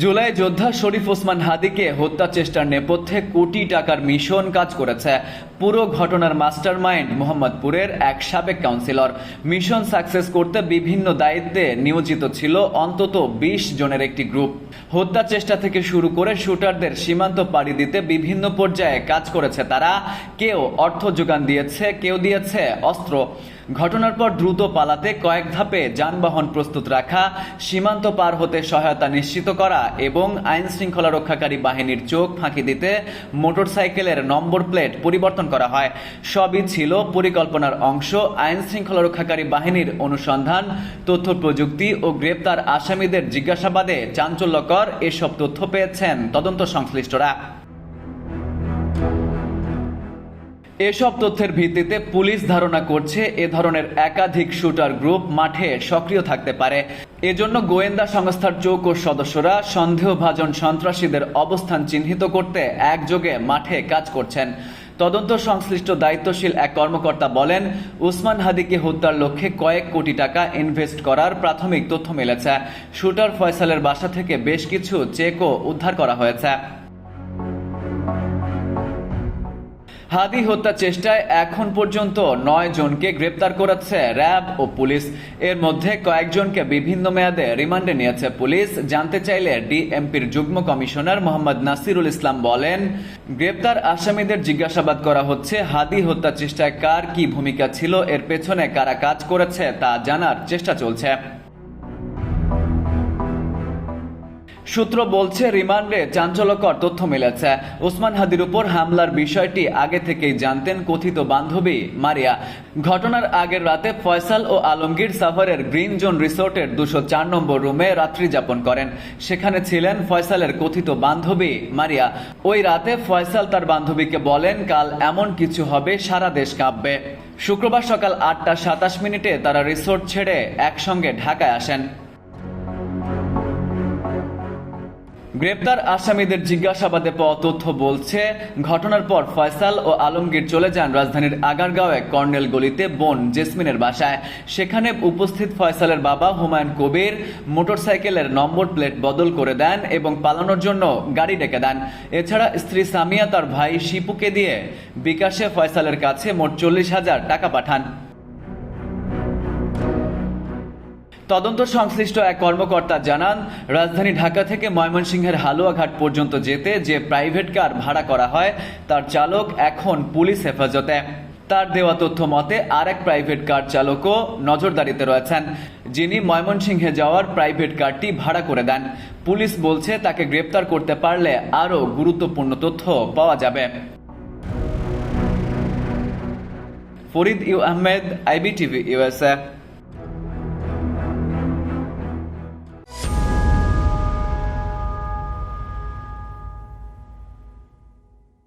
জুলাই যোদ্ধা শরীফ ওসমান হাদিকে হত্যা চেষ্টার নেপথ্যে কোটি টাকার মিশন কাজ করেছে পুরো ঘটনার মাস্টারমাইন্ড মোহাম্মদপুরের এক সাবেক কাউন্সিলর। মিশন সাকসেস করতে বিভিন্ন দায়িত্বে নিয়োজিত ছিল অন্তত ২০ জনের একটি গ্রুপ। হত্যা চেষ্টা থেকে শুরু করে শুটারদের সীমান্ত পাড়ি দিতে বিভিন্ন পর্যায়ে কাজ করেছে তারা। কেউ অর্থ যোগান দিয়েছে, কেউ দিয়েছে অস্ত্র। ঘটনার পর দ্রুত পালাতে কয়েক ধাপে যানবাহন প্রস্তুত রাখা, সীমান্ত পার হতে সহায়তা নিশ্চিত করা এবং আইন শৃঙ্খলা রক্ষাকারী বাহিনীর চোখ ফাঁকি দিতে মোটরসাইকেলের নম্বর প্লেট পরিবর্তন করা হয়। সবই ছিল পরিকল্পনার অংশ। আইন শৃঙ্খলা রক্ষাকারী বাহিনীর অনুসন্ধান, তথ্য প্রযুক্তি ও গ্রেপ্তার আসামিদের জিজ্ঞাসাবাদে চাঞ্চল্যকর এসব তথ্য পেয়েছেন তদন্ত সংশ্লিষ্টরা। এসব তথ্যের ভিত্তিতে পুলিশ ধারণা করছে এ ধরনের একাধিক শুটার গ্রুপ মাঠে সক্রিয় থাকতে পারে। এজন্য গোয়েন্দা সংস্থার চৌকস সদস্যরা সন্দেহভাজন সন্ত্রাসীদের অবস্থান চিহ্নিত করতে একযোগে মাঠে কাজ করছেন। তদন্ত সংশ্লিষ্ট দায়িত্বশীল এক কর্মকর্তা বলেন, ওসমান হাদিকে হত্যার লক্ষ্যে কয়েক কোটি টাকা ইনভেস্ট করার প্রাথমিক তথ্য মিলেছে। শুটার ফয়সালের বাসা থেকে বেশ কিছু চেকও উদ্ধার করা হয়েছে। হাদি হত্যা চেষ্টায় এখন পর্যন্ত ৯ জনকে গ্রেপ্তার করেছে র্যাব ও পুলিশ। এর মধ্যে কয়েকজনকে বিভিন্ন মেয়াদে রিমান্ডে নিয়েছে পুলিশ। জানতে চাইলে ডিএমপির যুগ্ম কমিশনার মোহাম্মদ নাসিরুল ইসলাম বলেন, গ্রেপ্তার আসামিদের জিজ্ঞাসাবাদ করা হচ্ছে। হাদি হত্যা চেষ্টায় কার কি ভূমিকা ছিল, এর পেছনে কারা কাজ করেছে তা জানার চেষ্টা চলছে। সূত্র বলছে, রিমান্ডে চাঞ্চল্যকর তথ্য মিলেছে। ওসমান হাদির উপর হামলার বিষয়টি আগে থেকেই জানতেন কথিত বান্ধবী মারিয়া। ঘটনার আগের রাতে ফয়সাল ও আলমগীর সাভারের গ্রিন জোন রিসোর্টের ২০৪ নম্বর রুমে রাত্রি যাপন করেন। সেখানে ছিলেন ফয়সালের কথিত বান্ধবী মারিয়া। ওই রাতে ফয়সাল তার বান্ধবীকে বলেন, কাল এমন কিছু হবে সারা দেশ কাঁপবে। শুক্রবার সকাল ৮টা ২৭ তারা রিসোর্ট ছেড়ে একসঙ্গে ঢাকায় আসেন। গ্রেপ্তার আসামিদের জিজ্ঞাসাবাদে পাওয়া তথ্য বলছে, ঘটনার পর ফয়সাল ও আলমগীর চলে যান রাজধানীর আগারগাঁওয়ে কর্নেল গলিতে বোন জেসমিনের বাসায়। সেখানে উপস্থিত ফয়সালের বাবা হুমায়ুন কবির মোটরসাইকেলের নম্বর প্লেট বদল করে দেন এবং পালানোর জন্য গাড়ি ডেকে দেন। এছাড়া স্ত্রী সামিয়া তার ভাই শিপুকে দিয়ে বিকাশে ফয়সালের কাছে মোট ৪০,০০০ টাকা পাঠান। তদন্ত সংশ্লিষ্ট এক কর্মকর্তা জানান, রাজধানী ঢাকা থেকে ময়মনসিংহের হালুয়াঘাট পর্যন্ত যেতে যে প্রাইভেট কার ভাড়া করা হয় তার চালক এখন পুলিশ হেফাজতে। তার দেওয়া তথ্য মতে আরেক প্রাইভেট কার চালকও নজরদারিতে রয়েছেন, যিনি ময়মনসিংহে যাওয়ার প্রাইভেট কারটি ভাড়া করে দেন। পুলিশ বলছে, তাকে গ্রেপ্তার করতে পারলে আরও গুরুত্বপূর্ণ তথ্য পাওয়া যাবে। Farid U Ahmed, IBTV USA।